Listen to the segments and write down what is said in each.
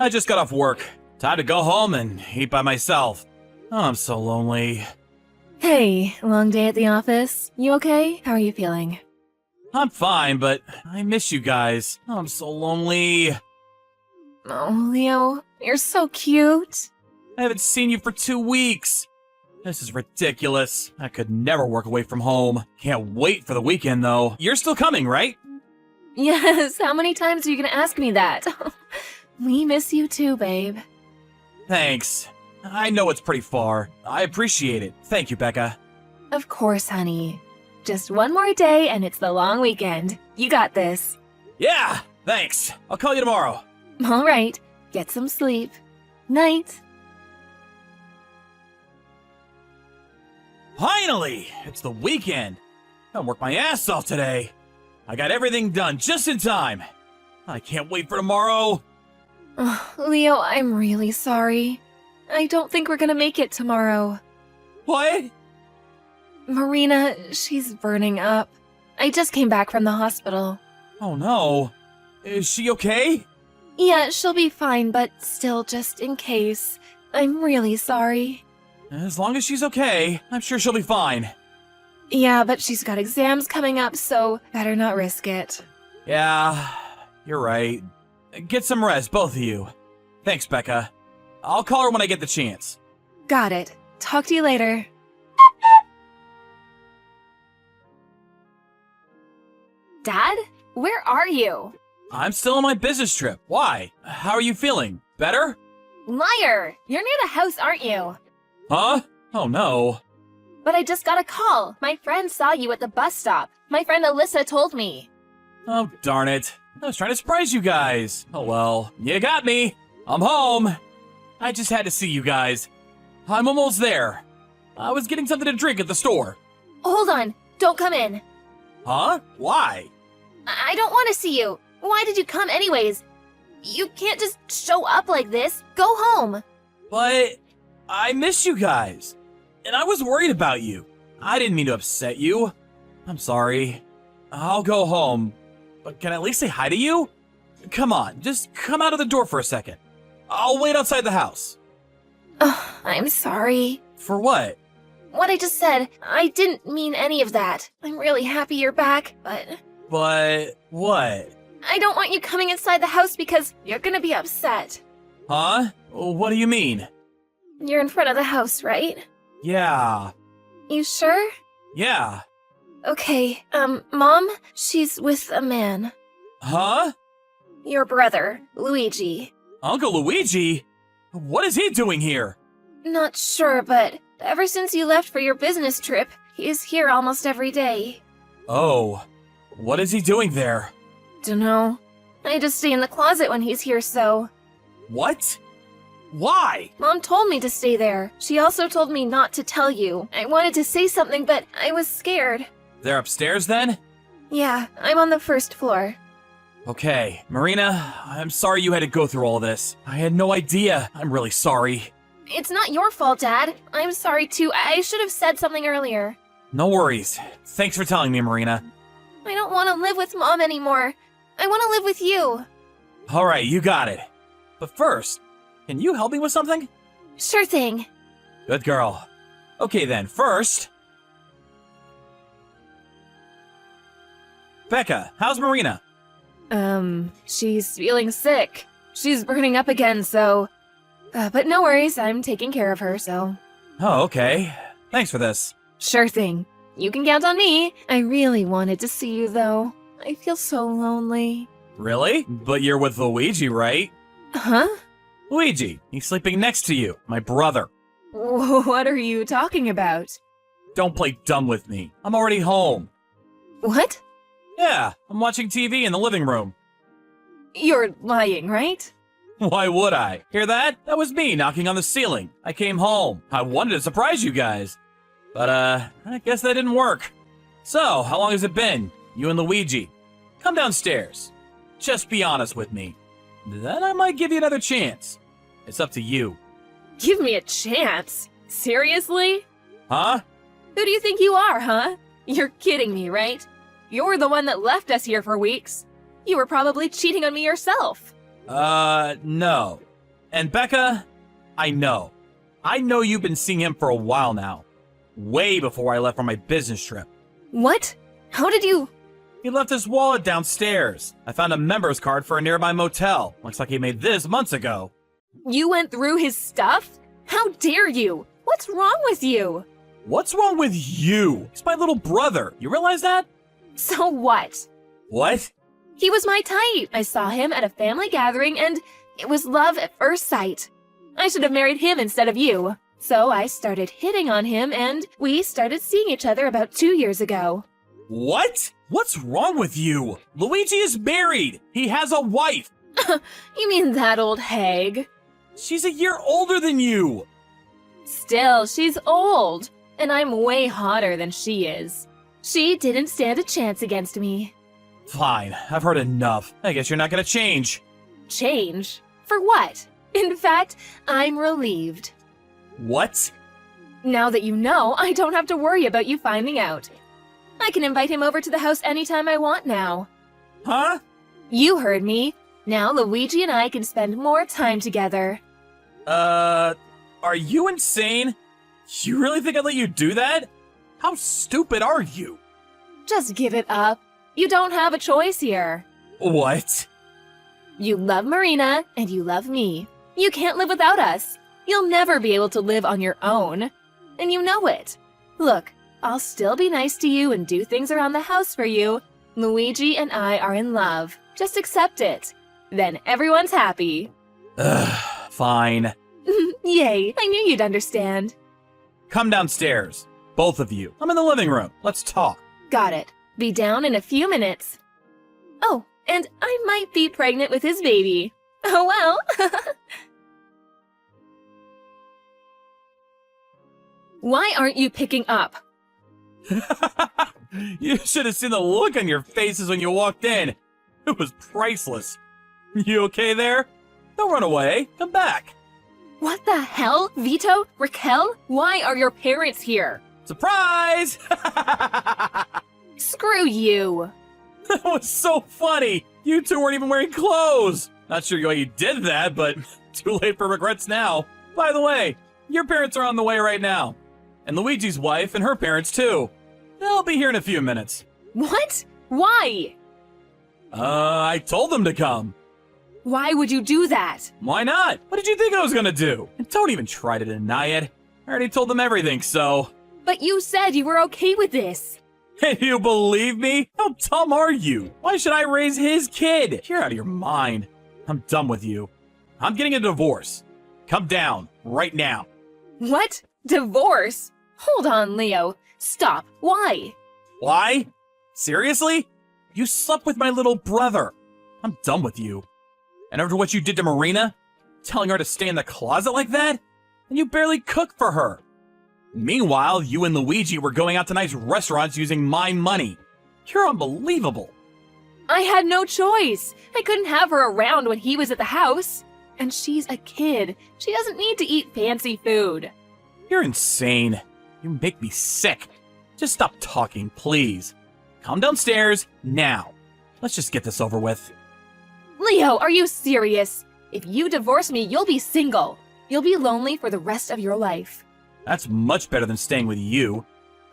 I just got off work. Time to go home and eat by myself. Oh, I'm so lonely. Hey, long day at the office. You okay? How are you feeling? I'm fine, but I miss you guys. Oh, I'm so lonely. Oh, Leo, you're so cute. I haven't seen you for 2 weeks. This is ridiculous. I could never work away from home. Can't wait for the weekend, though. You're still coming, right? Yes, how many times are you gonna ask me that? We miss you too, babe. Thanks. I know it's pretty far. I appreciate it. Thank you, Becca. Of course, honey. Just one more day and it's the long weekend. You got this. Yeah, thanks. I'll call you tomorrow. All right, get some sleep. Night. Finally! It's the weekend. I worked my ass off today. I got everything done just in time. I can't wait for tomorrow. Leo, I'm really sorry. I don't think we're gonna make it tomorrow. What? Marina, she's burning up. I just came back from the hospital. Oh no. Is she okay? Yeah, she'll be fine, but still, just in case. I'm really sorry. As long as she's okay, I'm sure she'll be fine. Yeah, but she's got exams coming up, so better not risk it. Yeah, you're right. Get some rest, both of you. Thanks, Becca. I'll call her when I get the chance. Got it. Talk to you later. Dad? Where are you? I'm still on my business trip. Why? How are you feeling? Better? Liar! You're near the house, aren't you? Huh? Oh no. But I just got a call. My friend saw you at the bus stop. My friend Alyssa told me. Oh, darn it. I was trying to surprise you guys. Oh well, you got me. I'm home. I just had to see you guys. I'm almost there. I was getting something to drink at the store. Hold on. Don't come in. Huh? Why? I don't want to see you. Why did you come anyways? You can't just show up like this. Go home. But I miss you guys. And I was worried about you. I didn't mean to upset you. I'm sorry. I'll go home. But can I at least say hi to you? Come on, just come out of the door for a second. I'll wait outside the house. I'm sorry. For what? What I just said, I didn't mean any of that. I'm really happy you're back, but But what? I don't want you coming inside the house because you're gonna be upset. Huh? What do you mean? You're in front of the house, right? Yeah. You sure? Yeah. Okay, Mom, she's with a man. Huh? Your brother, Luigi. Uncle Luigi? What is he doing here? Not sure, but ever since you left for your business trip, he's here almost every day. Oh. What is he doing there? Dunno. I just stay in the closet when he's here, so. What? Why? Mom told me to stay there. She also told me not to tell you. I wanted to say something, but I was scared. They're upstairs then? Yeah, I'm on the first floor. Okay, Marina, I'm sorry you had to go through all this. I had no idea. I'm really sorry. It's not your fault, Dad. I'm sorry too. I should have said something earlier. No worries. Thanks for telling me, Marina. I don't want to live with Mom anymore. I want to live with you. Alright, you got it. But first, can you help me with something? Sure thing. Good girl. Okay then, first... Becca, how's Marina? She's feeling sick. She's burning up again, so... but no worries, I'm taking care of her, so... Oh, okay. Thanks for this. Sure thing. You can count on me. I really wanted to see you, though. I feel so lonely. Really? But you're with Luigi, right? Huh? Luigi, he's sleeping next to you, my brother. What are you talking about? Don't play dumb with me. I'm already home. What? Yeah, I'm watching TV in the living room. You're lying, right? Why would I? Hear that? That was me knocking on the ceiling. I came home. I wanted to surprise you guys. But, I guess that didn't work. So, how long has it been? You and Luigi. Come downstairs. Just be honest with me. Then I might give you another chance. It's up to you. Give me a chance? Seriously? Huh? Who do you think you are, huh? You're kidding me, right? You're the one that left us here for weeks. You were probably cheating on me yourself. No. And Becca, I know you've been seeing him for a while now. Way before I left on my business trip. What? How did you... He left his wallet downstairs. I found a member's card for a nearby motel. Looks like he made this months ago. You went through his stuff? How dare you? What's wrong with you? What's wrong with you? He's my little brother. You realize that? So what? What? He was my type. I saw him at a family gathering and it was love at first sight. I should have married him instead of you. So I started hitting on him and we started seeing each other about 2 years ago. What? What's wrong with you? Luigi is married. He has a wife. You mean that old hag? She's a year older than you. Still, she's old, and I'm way hotter than she is. She didn't stand a chance against me. Fine, I've heard enough. I guess you're not gonna change. Change? For what? In fact, I'm relieved. What? Now that you know, I don't have to worry about you finding out. I can invite him over to the house anytime I want now. Huh? You heard me. Now Luigi and I can spend more time together. Are you insane? You really think I'd let you do that? How stupid are you? Just give it up. You don't have a choice here. What? You love Marina, and you love me. You can't live without us. You'll never be able to live on your own. And you know it. Look, I'll still be nice to you and do things around the house for you. Luigi and I are in love. Just accept it. Then everyone's happy. Ugh, fine. Yay, I knew you'd understand. Come downstairs. Both of you. I'm in the living room. Let's talk. Got it. Be down in a few minutes. Oh, and I might be pregnant with his baby. Oh well. Why aren't you picking up? You should have seen the look on your faces when you walked in. It was priceless. You okay there? Don't run away. Come back. What the hell? Vito? Raquel? Why are your parents here? Surprise! Screw you. That was so funny. You two weren't even wearing clothes. Not sure why you did that, but too late for regrets now. By the way, your parents are on the way right now. And Luigi's wife and her parents too. They'll be here in a few minutes. What? Why? I told them to come. Why would you do that? Why not? What did you think I was gonna do? And don't even try to deny it. I already told them everything, so... But you said you were okay with this. Hey, you believe me? How dumb are you? Why should I raise his kid? You're out of your mind. I'm done with you. I'm getting a divorce. Come down, right now. What? Divorce? Hold on, Leo. Stop. Why? Why? Seriously? You slept with my little brother. I'm done with you. And after what you did to Marina, telling her to stay in the closet like that, and you barely cook for her. Meanwhile, you and Luigi were going out to nice restaurants using my money. You're unbelievable. I had no choice. I couldn't have her around when he was at the house. And she's a kid. She doesn't need to eat fancy food. You're insane. You make me sick. Just stop talking, please. Come downstairs, now. Let's just get this over with. Leo, are you serious? If you divorce me, you'll be single. You'll be lonely for the rest of your life. That's much better than staying with you.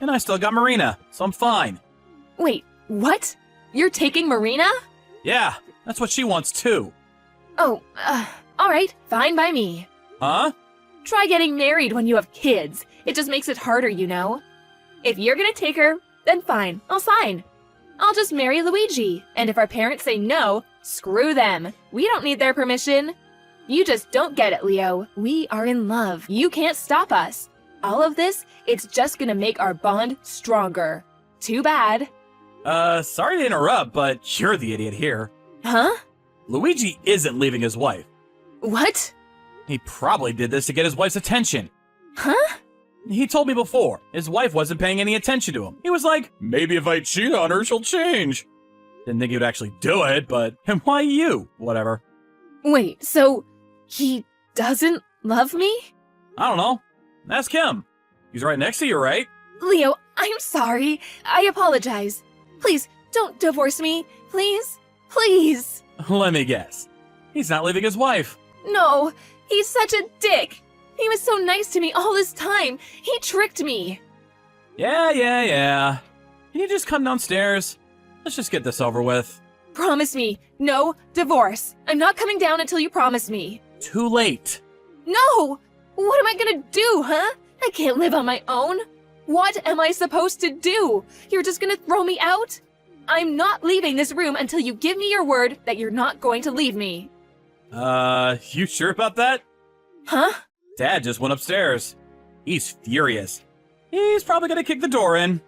And I still got Marina, so I'm fine. Wait, what? You're taking Marina? Yeah, that's what she wants too. Oh, alright, fine by me. Huh? Try getting married when you have kids. It just makes it harder, you know? If you're gonna take her, then fine, I'll sign. I'll just marry Luigi, and if our parents say no, screw them. We don't need their permission. You just don't get it, Leo. We are in love. You can't stop us. All of this, it's just gonna make our bond stronger. Too bad. Sorry to interrupt, but you're the idiot here. Huh? Luigi isn't leaving his wife. What? He probably did this to get his wife's attention. Huh? He told me before, his wife wasn't paying any attention to him. He was like, maybe if I cheat on her, she'll change. Didn't think he would actually do it, but and why you? Whatever. Wait, so he doesn't love me? I don't know. Ask him. He's right next to you, right? Leo, I'm sorry. I apologize. Please, don't divorce me. Please? Please. Let me guess. He's not leaving his wife. No, He's such a dick! He was so nice to me all this time! He tricked me! Yeah. Can you just come downstairs? Let's just get this over with. Promise me, no divorce. I'm not coming down until you promise me. Too late. No! What am I gonna do, huh? I can't live on my own. What am I supposed to do? You're just gonna throw me out? I'm not leaving this room until you give me your word that you're not going to leave me. You sure about that? Huh? Dad just went upstairs. He's furious. He's probably gonna kick the door in.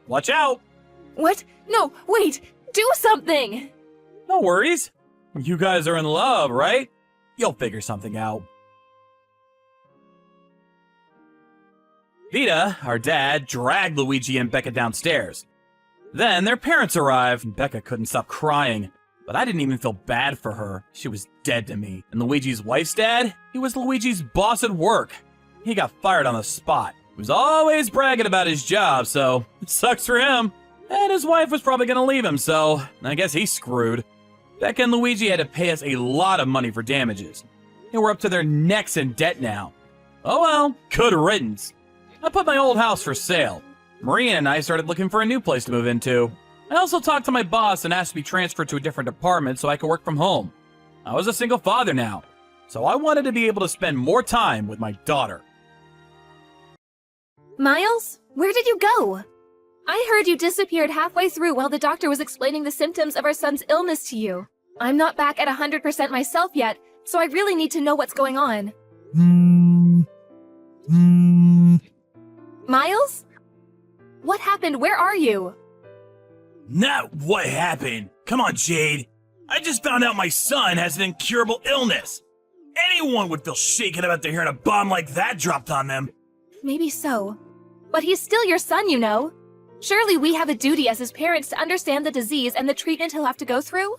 Watch out! What? No, wait! Do something! No worries. You guys are in love, right? You'll figure something out. Vita, our dad, dragged Luigi and Becca downstairs. Then their parents arrived, and Becca couldn't stop crying. But I didn't even feel bad for her. She was dead to me. And Luigi's wife's dad? He was Luigi's boss at work. He got fired on the spot. He was always bragging about his job, so it sucks for him. And his wife was probably gonna leave him, so I guess he's screwed. Becca and Luigi had to pay us a lot of money for damages. They were up to their necks in debt now. Oh well, good riddance. I put my old house for sale. Maria and I started looking for a new place to move into. I also talked to my boss and asked to be transferred to a different department so I could work from home. I was a single father now, so I wanted to be able to spend more time with my daughter. Miles, where did you go? I heard you disappeared halfway through while the doctor was explaining the symptoms of our son's illness to you. I'm not back at 100% myself yet, so I really need to know what's going on. Miles? What happened? Where are you? Not what happened. Come on, Jade. I just found out my son has an incurable illness. Anyone would feel shaken about to hearing a bomb like that dropped on them. Maybe so. But he's still your son, you know. Surely we have a duty as his parents to understand the disease and the treatment he'll have to go through?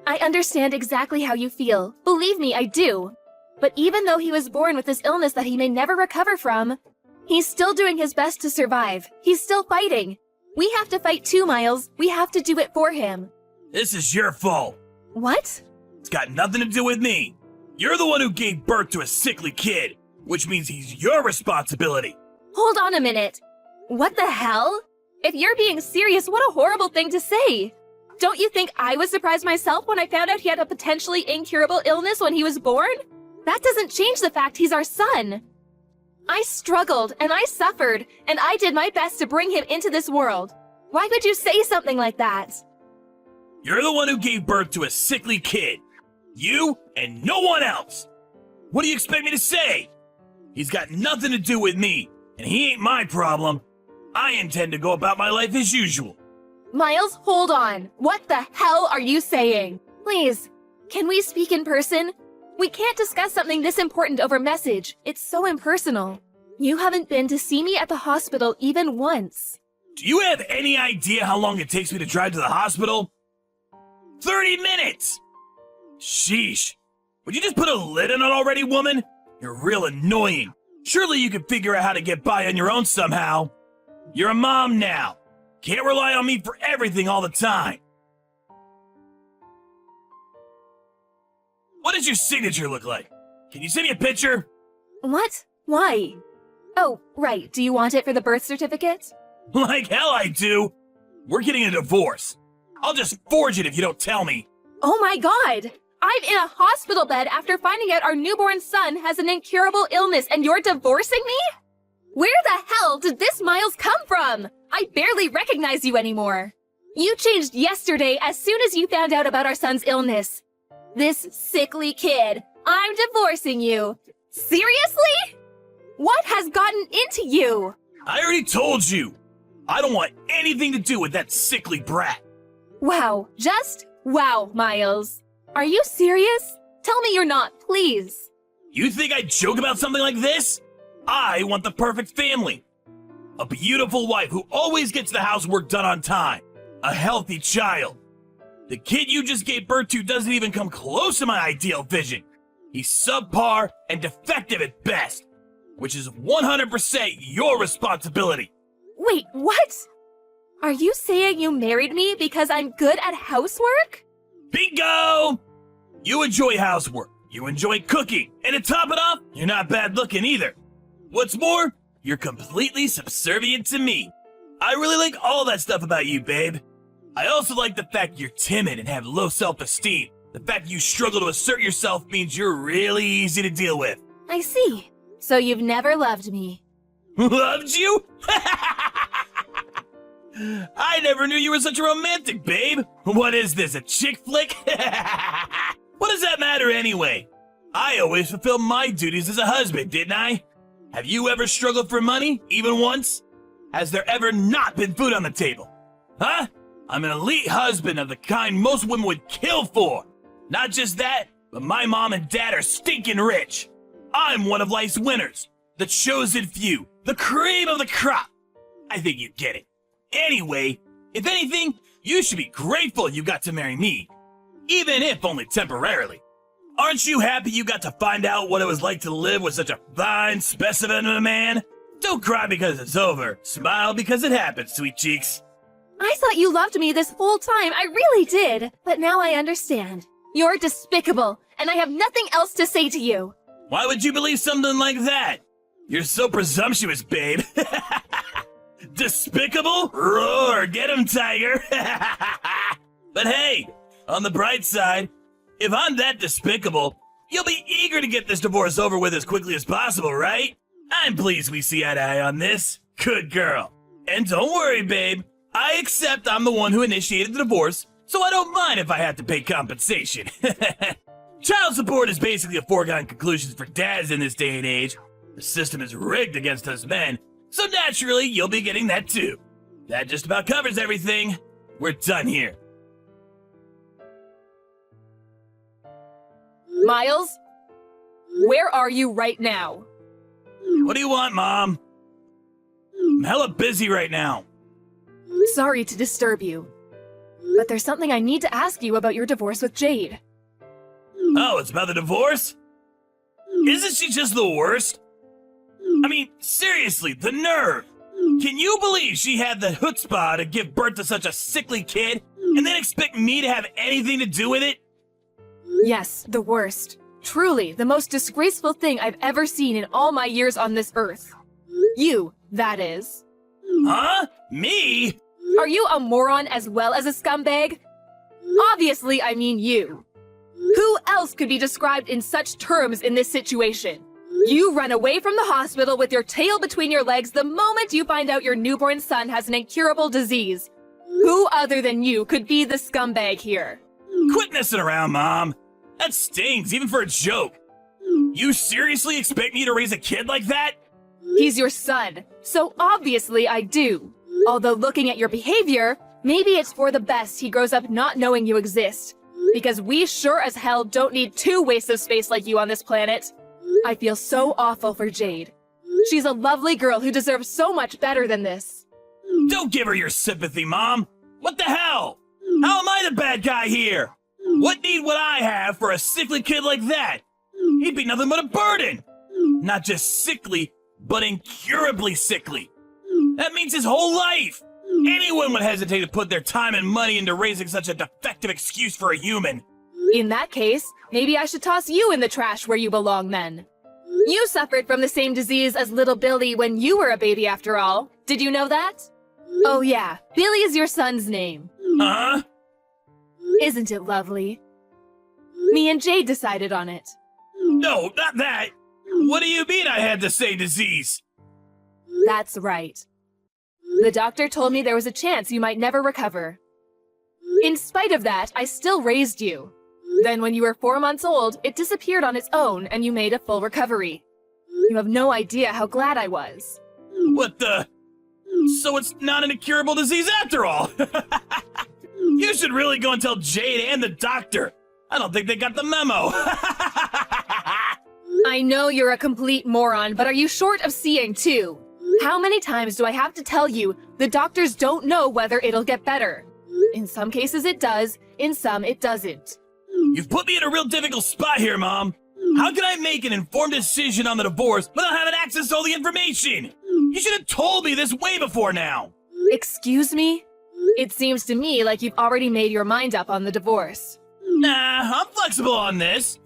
I understand exactly how you feel. Believe me, I do. But even though he was born with this illness that he may never recover from, he's still doing his best to survive. He's still fighting. We have to fight too, Miles. We have to do it for him. This is your fault. What? It's got nothing to do with me. You're the one who gave birth to a sickly kid, which means he's your responsibility. Hold on a minute. What the hell? If you're being serious, what a horrible thing to say. Don't you think I was surprised myself when I found out he had a potentially incurable illness when he was born? That doesn't change the fact he's our son. I struggled and I suffered and I did my best to bring him into this world. Why could you say something like that? You're the one who gave birth to a sickly kid. You and no one else. What do you expect me to say? He's got nothing to do with me, and he ain't my problem. I intend to go about my life as usual. Miles, hold on. What the hell are you saying? Please, can we speak in person? We can't discuss something this important over message. It's so impersonal. You haven't been to see me at the hospital even once. Do you have any idea how long it takes me to drive to the hospital? 30 minutes! Sheesh. Would you just put a lid on it already, woman? You're real annoying. Surely you could figure out how to get by on your own somehow. You're a mom now. Can't rely on me for everything all the time. What does your signature look like? Can you send me a picture? What? Why? Oh, right. Do you want it for the birth certificate? Like hell I do. We're getting a divorce. I'll just forge it if you don't tell me. Oh my god! I'm in a hospital bed after finding out our newborn son has an incurable illness and you're divorcing me? Where the hell did this Miles come from? I barely recognize you anymore. You changed yesterday as soon as you found out about our son's illness. This sickly kid. I'm divorcing you. Seriously? What has gotten into you? I already told you. I don't want anything to do with that sickly brat. Wow, just wow, Miles. Are you serious? Tell me you're not, please. You think I joke about something like this? I want the perfect family. A beautiful wife who always gets the housework done on time. A healthy child. The kid you just gave birth to doesn't even come close to my ideal vision. He's subpar and defective at best, which is 100% your responsibility. Wait, what? Are you saying you married me because I'm good at housework? Bingo! You enjoy housework, You enjoy cooking, and to top it off, you're not bad looking either. What's more, you're completely subservient to me. I really like all that stuff about you, babe. I also like the fact you're timid and have low self-esteem. The fact you struggle to assert yourself means you're really easy to deal with. I see. So you've never loved me. Loved you? I never knew you were such a romantic, babe. What is this, a chick flick? What does that matter anyway? I always fulfill my duties as a husband, didn't I? Have you ever struggled for money, even once? Has there ever not been food on the table? Huh? I'm an elite husband of the kind most women would kill for. Not just that, but my mom and dad are stinking rich. I'm one of life's winners, the chosen few, the cream of the crop. I think you get it. Anyway, if anything, you should be grateful you got to marry me, even if only temporarily. Aren't you happy you got to find out what it was like to live with such a fine specimen of a man? Don't cry because it's over. Smile because it happened, sweet cheeks. I thought you loved me this whole time. I really did. But now I understand. You're despicable, and I have nothing else to say to you. Why would you believe something like that? You're so presumptuous, babe. Despicable? Roar, get him, tiger. But hey, on the bright side, if I'm that despicable, you'll be eager to get this divorce over with as quickly as possible, right? I'm pleased we see eye to eye on this. Good girl. And don't worry, babe. I accept I'm the one who initiated the divorce, so I don't mind if I have to pay compensation. Child support is basically a foregone conclusion for dads in this day and age. The system is rigged against us men, so naturally you'll be getting that too. That just about covers everything. We're done here. Miles, where are you right now? What do you want, Mom? I'm hella busy right now. Sorry to disturb you, but there's something I need to ask you about your divorce with Jade. Oh, it's about the divorce? Isn't she just the worst? I mean, seriously, the nerve! Can you believe she had the chutzpah to give birth to such a sickly kid and then expect me to have anything to do with it? Yes, the worst. Truly, the most disgraceful thing I've ever seen in all my years on this earth. You, that is. Huh? Me? Are you a moron as well as a scumbag? Obviously, I mean you. Who else could be described in such terms in this situation? You run away from the hospital with your tail between your legs the moment you find out your newborn son has an incurable disease. Who other than you could be the scumbag here? Quit messing around, Mom. That stings, even for a joke. You seriously expect me to raise a kid like that? He's your son, so obviously I do. Although looking at your behavior, maybe it's for the best he grows up not knowing you exist. Because we sure as hell don't need two wastes of space like you on this planet. I feel so awful for Jade. She's a lovely girl who deserves so much better than this. Don't give her your sympathy, Mom. What the hell? How am I the bad guy here? What need would I have for a sickly kid like that? He'd be nothing but a burden. Not just sickly, but incurably sickly. That means his whole life. Anyone would hesitate to put their time and money into raising such a defective excuse for a human. In that case, maybe I should toss you in the trash where you belong then. You suffered from the same disease as little Billy when you were a baby after all. Did you know that? Oh yeah, Billy is your son's name. Huh? Isn't it lovely? Me and Jade decided on it. No, not that. What do you mean I had the same disease? That's right. The doctor told me there was a chance you might never recover. In spite of that, I still raised you. Then when you were 4 months old, it disappeared on its own and you made a full recovery. You have no idea how glad I was. What the? So it's not an incurable disease after all. You should really go and tell Jade and the doctor. I don't think they got the memo. I know you're a complete moron, but are you short of seeing too? How many times do I have to tell you the doctors don't know whether it'll get better? In some cases it does, in some it doesn't. You've put me in a real difficult spot here, Mom. How can I make an informed decision on the divorce without having access to all the information? You should have told me this way before now. Excuse me? It seems to me like you've already made your mind up on the divorce. Nah, I'm flexible on this.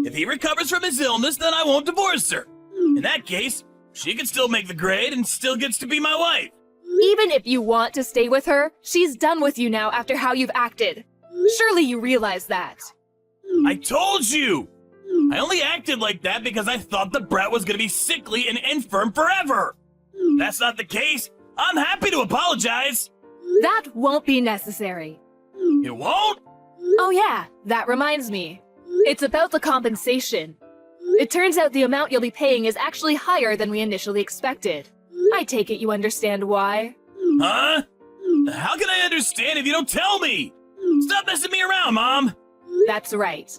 If he recovers from his illness, then I won't divorce her. In that case, she can still make the grade and still gets to be my wife. Even if you want to stay with her, she's done with you now after how you've acted. Surely you realize that. I told you! I only acted like that because I thought the brat was gonna be sickly and infirm forever. If that's not the case, I'm happy to apologize. That won't be necessary. It won't? Oh yeah, that reminds me. It's about the compensation. It turns out the amount you'll be paying is actually higher than we initially expected. I take it you understand why. Huh? How can I understand if you don't tell me? Stop messing me around, Mom! That's right.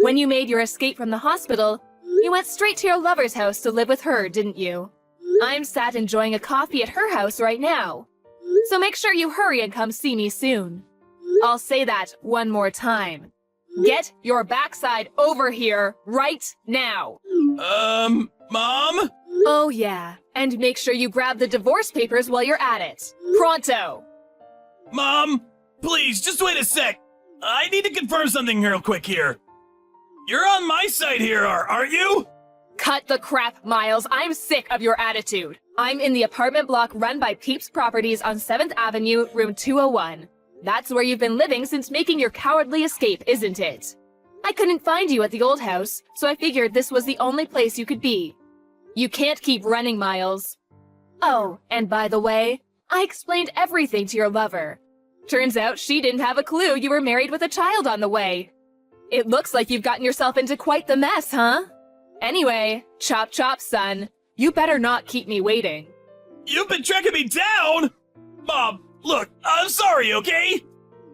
When you made your escape from the hospital, you went straight to your lover's house to live with her, didn't you? I'm sat enjoying a coffee at her house right now. So make sure you hurry and come see me soon. I'll say that one more time. Get your backside over here right now. Mom? Oh yeah, and make sure you grab the divorce papers while you're at it. Pronto! Mom, please, just wait a sec. I need to confirm something real quick here. You're on my side here, aren't you? Cut the crap, Miles. I'm sick of your attitude. I'm in the apartment block run by Peeps Properties on 7th Avenue, room 201. That's where you've been living since making your cowardly escape, isn't it? I couldn't find you at the old house, so I figured this was the only place you could be. You can't keep running, Miles. Oh, and by the way, I explained everything to your lover. Turns out she didn't have a clue you were married with a child on the way. It looks like you've gotten yourself into quite the mess, huh? Anyway, chop chop, son. You better not keep me waiting. You've been tracking me down! Mom, look, I'm sorry, okay?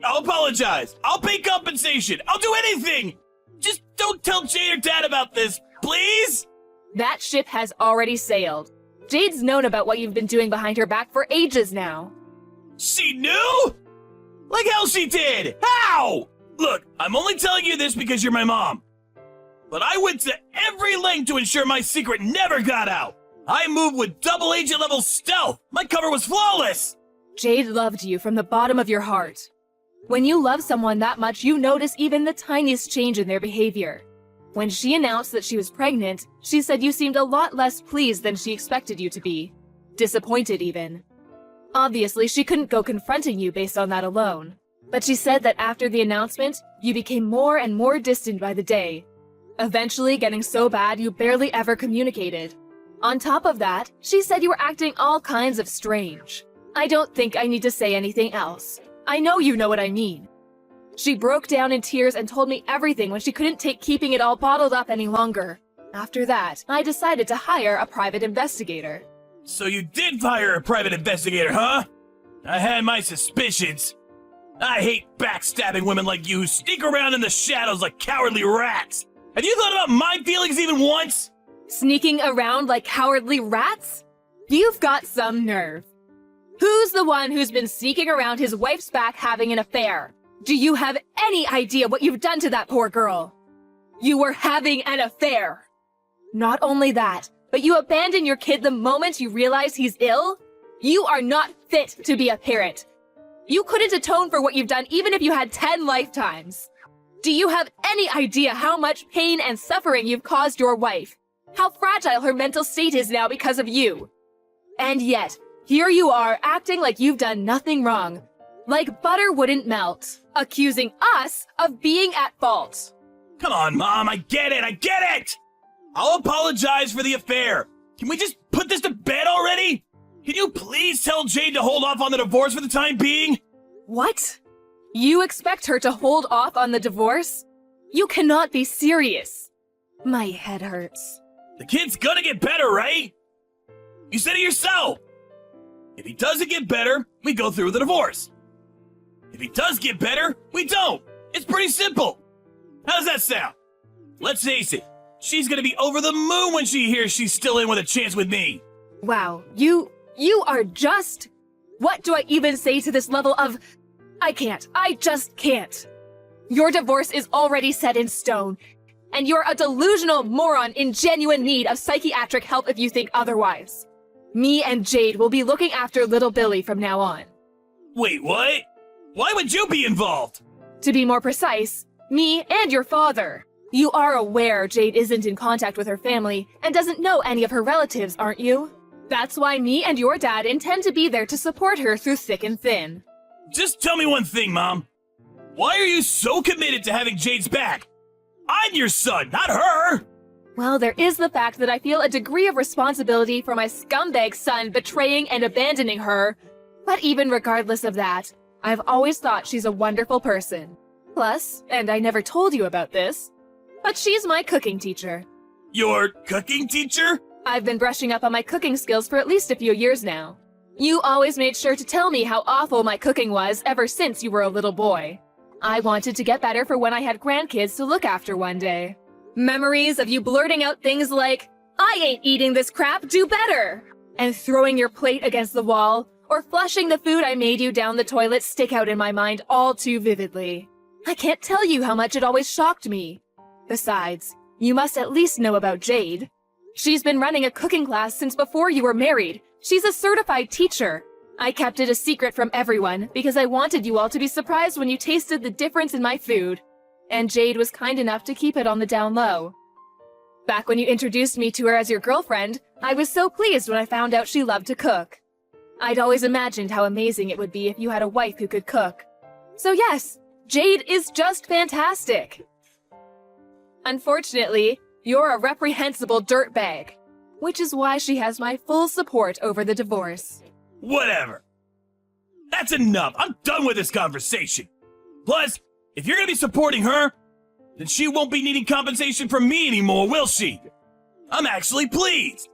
I'll apologize. I'll pay compensation. I'll do anything! Just don't tell Jade or Dad about this, please? That ship has already sailed. Jade's known about what you've been doing behind her back for ages now. She knew? Like hell she did! How? Look, I'm only telling you this because you're my mom. But I went to every length to ensure my secret never got out. I moved with double agent level stealth. My cover was flawless. Jade loved you from the bottom of your heart. When you love someone that much, you notice even the tiniest change in their behavior. When she announced that she was pregnant, she said you seemed a lot less pleased than she expected you to be. Disappointed even. Obviously, she couldn't go confronting you based on that alone. But she said that after the announcement, you became more and more distant by the day. Eventually getting so bad you barely ever communicated. On top of that, she said you were acting all kinds of strange. I don't think I need to say anything else. I know you know what I mean. She broke down in tears and told me everything when she couldn't take keeping it all bottled up any longer. After that, I decided to hire a private investigator. So you did hire a private investigator, huh? I had my suspicions. I hate backstabbing women like you who sneak around in the shadows like cowardly rats. Have you thought about my feelings even once? Sneaking around like cowardly rats? You've got some nerve. Who's the one who's been sneaking around his wife's back having an affair? Do you have any idea what you've done to that poor girl? You were having an affair. Not only that, but you abandon your kid the moment you realize he's ill? You are not fit to be a parent. You couldn't atone for what you've done even if you had 10 lifetimes. Do you have any idea how much pain and suffering you've caused your wife? How fragile her mental state is now because of you? And yet, here you are acting like you've done nothing wrong. Like butter wouldn't melt, accusing us of being at fault. Come on, Mom, I get it! I'll apologize for the affair. Can we just put this to bed already? Can you please tell Jade to hold off on the divorce for the time being? What? You expect her to hold off on the divorce? You cannot be serious. My head hurts. The kid's gonna get better, right? You said it yourself. If he doesn't get better, we go through with the divorce. If he does get better, we don't. It's pretty simple. How does that sound? Let's face it, she's gonna be over the moon when she hears she's still in with a chance with me. Wow, you are just... What do I even say to this level of... I just can't. Your divorce is already set in stone, and you're a delusional moron in genuine need of psychiatric help if you think otherwise. Me and Jade will be looking after little Billy from now on. Wait, what? Why would you be involved? To be more precise, me and your father. You are aware Jade isn't in contact with her family and doesn't know any of her relatives, aren't you? That's why me and your dad intend to be there to support her through thick and thin. Just tell me one thing, Mom. Why are you so committed to having Jade's back? I'm your son, not her! Well, there is the fact that I feel a degree of responsibility for my scumbag son betraying and abandoning her. But even regardless of that, I've always thought she's a wonderful person. Plus, and I never told you about this, but she's my cooking teacher. Your cooking teacher? I've been brushing up on my cooking skills for at least a few years now. You always made sure to tell me how awful my cooking was ever since you were a little boy. I wanted to get better for when I had grandkids to look after one day. Memories of you blurting out things like, "I ain't eating this crap, do better!" and throwing your plate against the wall, or flushing the food I made you down the toilet stick out in my mind all too vividly. I can't tell you how much it always shocked me. Besides, you must at least know about Jade. She's been running a cooking class since before you were married. She's a certified teacher. I kept it a secret from everyone because I wanted you all to be surprised when you tasted the difference in my food. And Jade was kind enough to keep it on the down low. Back when you introduced me to her as your girlfriend, I was so pleased when I found out she loved to cook. I'd always imagined how amazing it would be if you had a wife who could cook. So yes, Jade is just fantastic. Unfortunately, you're a reprehensible dirtbag, which is why she has my full support over the divorce. Whatever. That's enough. I'm done with this conversation. Plus, if you're gonna be supporting her, then she won't be needing compensation from me anymore, will she? I'm actually pleased.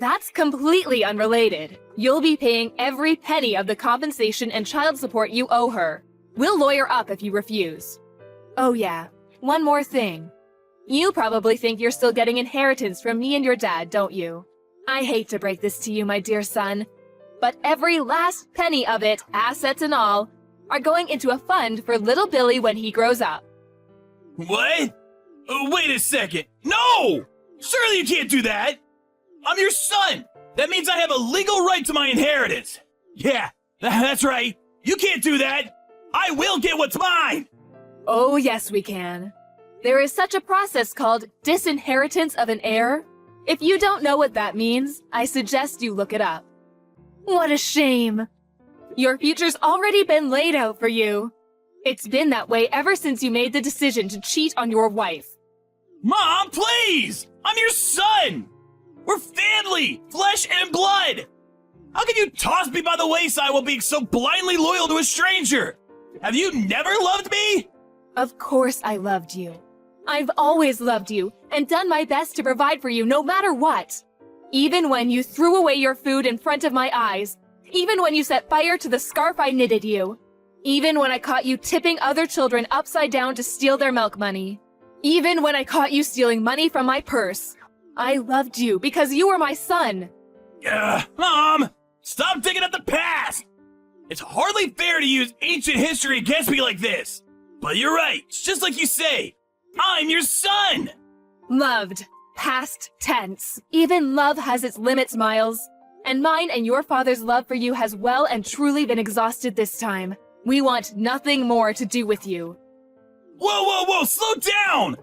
That's completely unrelated. You'll be paying every penny of the compensation and child support you owe her. We'll lawyer up if you refuse. Oh yeah, one more thing. You probably think you're still getting inheritance from me and your dad, don't you? I hate to break this to you, my dear son, but every last penny of it, assets and all, are going into a fund for little Billy when he grows up. What? Wait a second. No! Surely you can't do that! I'm your son! That means I have a legal right to my inheritance! Yeah, that's right. You can't do that! I will get what's mine! Oh yes, we can. There is such a process called disinheritance of an heir. If you don't know what that means, I suggest you look it up. What a shame. Your future's already been laid out for you. It's been that way ever since you made the decision to cheat on your wife. Mom, please! I'm your son! We're family! Flesh and blood! How can you toss me by the wayside while being so blindly loyal to a stranger? Have you never loved me? Of course I loved you. I've always loved you and done my best to provide for you no matter what. Even when you threw away your food in front of my eyes. Even when you set fire to the scarf I knitted you. Even when I caught you tipping other children upside down to steal their milk money. Even when I caught you stealing money from my purse. I loved you because you were my son. Mom! Stop digging up the past! It's hardly fair to use ancient history against me like this. But you're right, it's just like you say. I'm your son! Loved. Past tense. Even love has its limits, Miles. And mine and your father's love for you has well and truly been exhausted this time. We want nothing more to do with you. Whoa, slow down!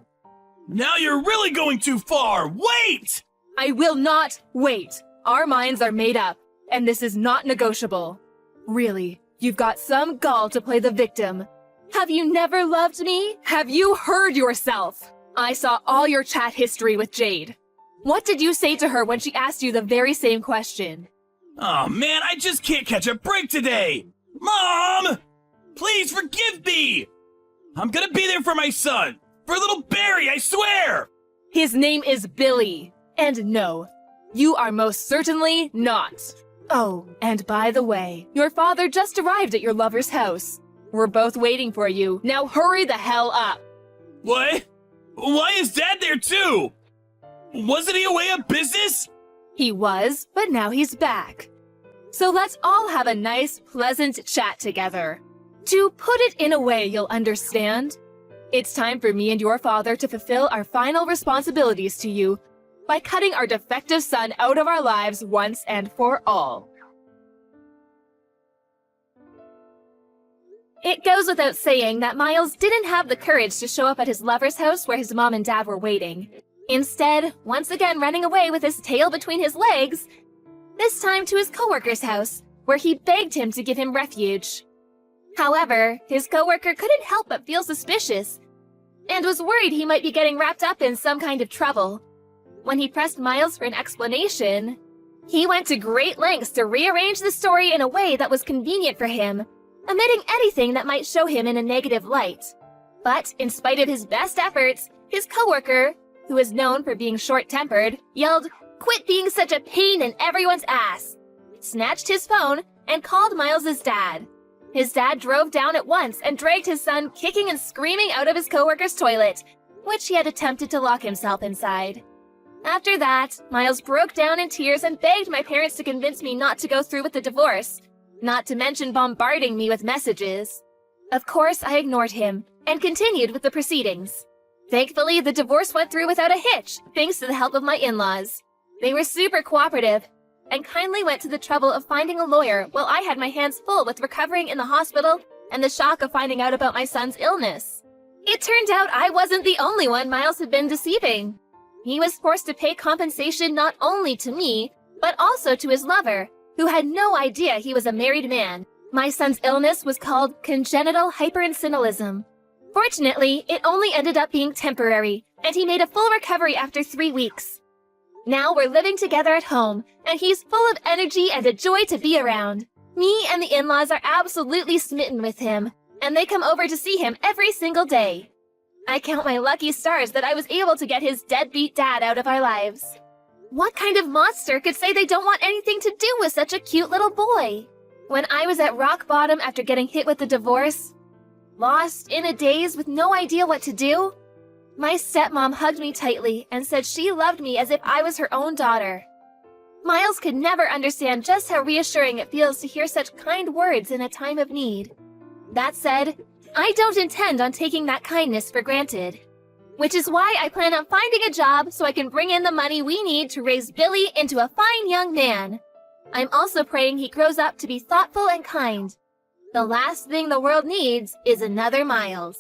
Now you're really going too far! Wait! I will not wait. Our minds are made up, and this is not negotiable. Really, you've got some gall to play the victim. Have you never loved me? Have you heard yourself? I saw all your chat history with Jade. What did you say to her when she asked you the very same question? Oh man, I just can't catch a break today! Mom! Please forgive me! I'm gonna be there for my son! For little Barry, I swear! His name is Billy. And no, you are most certainly not. Oh, and by the way, your father just arrived at your lover's house. We're both waiting for you. Now hurry the hell up. What? Why is Dad there too? Wasn't he away on business? He was, but now he's back. So let's all have a nice, pleasant chat together. To put it in a way you'll understand, it's time for me and your father to fulfill our final responsibilities to you by cutting our defective son out of our lives once and for all. It goes without saying that Miles didn't have the courage to show up at his lover's house where his mom and dad were waiting. Instead, once again running away with his tail between his legs, this time to his coworker's house, where he begged him to give him refuge. However, his coworker couldn't help but feel suspicious, and was worried he might be getting wrapped up in some kind of trouble. When he pressed Miles for an explanation, he went to great lengths to rearrange the story in a way that was convenient for him, omitting anything that might show him in a negative light. But in spite of his best efforts, his coworker, who is known for being short-tempered, yelled, "Quit being such a pain in everyone's ass!" snatched his phone, and called Miles's dad. His dad drove down at once and dragged his son kicking and screaming out of his coworker's toilet, which he had attempted to lock himself inside. After that, Miles broke down in tears and begged my parents to convince me not to go through with the divorce, not to mention bombarding me with messages. Of course, I ignored him and continued with the proceedings. Thankfully, the divorce went through without a hitch, thanks to the help of my in-laws. They were super cooperative and kindly went to the trouble of finding a lawyer while I had my hands full with recovering in the hospital and the shock of finding out about my son's illness. It turned out I wasn't the only one Miles had been deceiving. He was forced to pay compensation not only to me, but also to his lover, who had no idea he was a married man. My son's illness was called congenital hyperinsulinism. Fortunately, it only ended up being temporary, and he made a full recovery after 3 weeks. Now we're living together at home, and he's full of energy and a joy to be around. Me and the in-laws are absolutely smitten with him, and they come over to see him every single day. I count my lucky stars that I was able to get his deadbeat dad out of our lives. What kind of monster could say they don't want anything to do with such a cute little boy? When I was at rock bottom after getting hit with the divorce, lost in a daze with no idea what to do, my stepmom hugged me tightly and said she loved me as if I was her own daughter. Miles could never understand just how reassuring it feels to hear such kind words in a time of need. That said, I don't intend on taking that kindness for granted, which is why I plan on finding a job so I can bring in the money we need to raise Billy into a fine young man. I'm also praying he grows up to be thoughtful and kind. The last thing the world needs is another Miles.